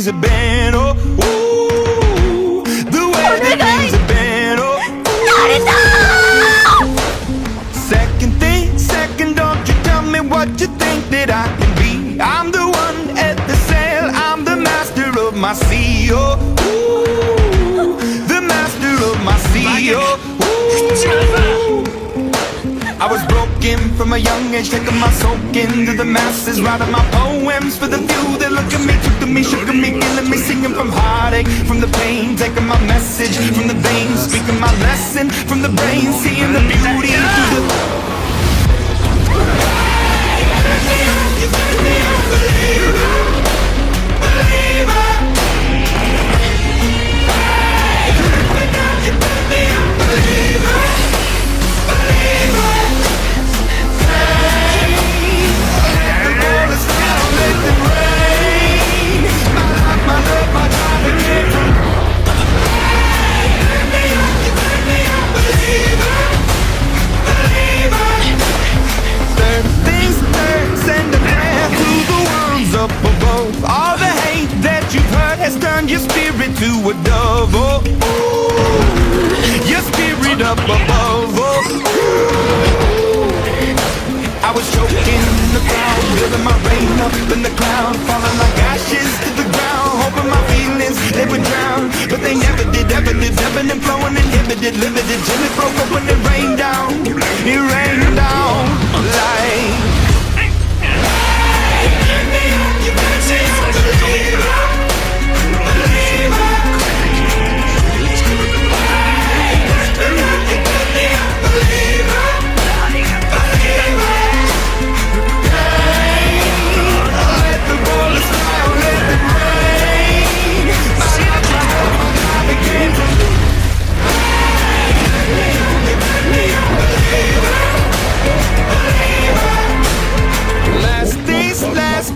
things have been. Oh, ooh, the way that things have been. Oh, second, don't you tell me what you think that I can be. I'm the one at the sail, I'm the master of my sea. Oh, ooh, the master of my sea. Oh, ooh. I was broken from a young age, taking my soak into the masses, writing my poems for the few that look at me, took to me, shook at me, killing me, singing from heartache, from the pain, taking my message from the veins, speaking my lesson from the brain, seeing the beauty through the... Your spirit to a dove, oh, ooh, your spirit up above, oh, ooh. I was choking in the crowd, building my rain up in the cloud, falling like ashes to the ground, hoping my feelings, they would drown, but they never did, ebbing and flowing, inhibited, limited, till it broke up when it rained down like...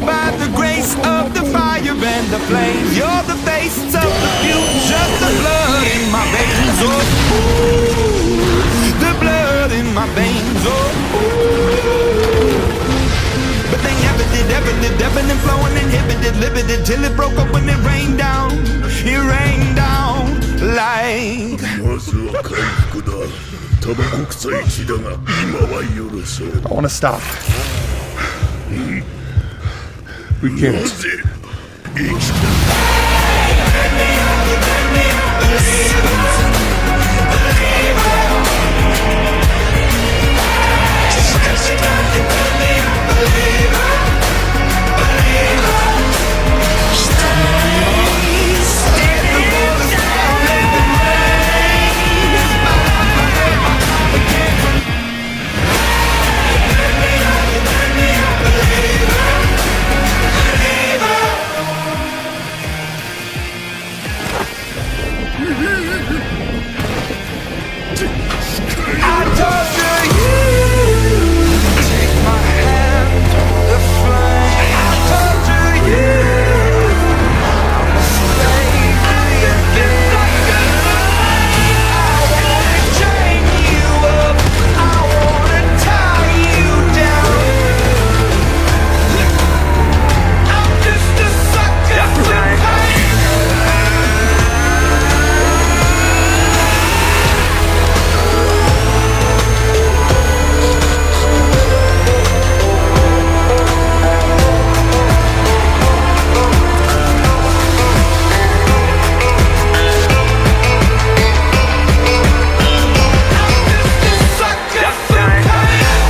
By the grace of the fire and the flames, you're the face of the future, the blood in my veins, oh, ooh, the blood in my veins, oh, ooh. But they never did, ebbing and flowing, inhibited, limited, till it broke up when it rained down like... まずは回復だ。タバコ臭い血だが今は許そう。I want to stop. We can't. なぜ生きた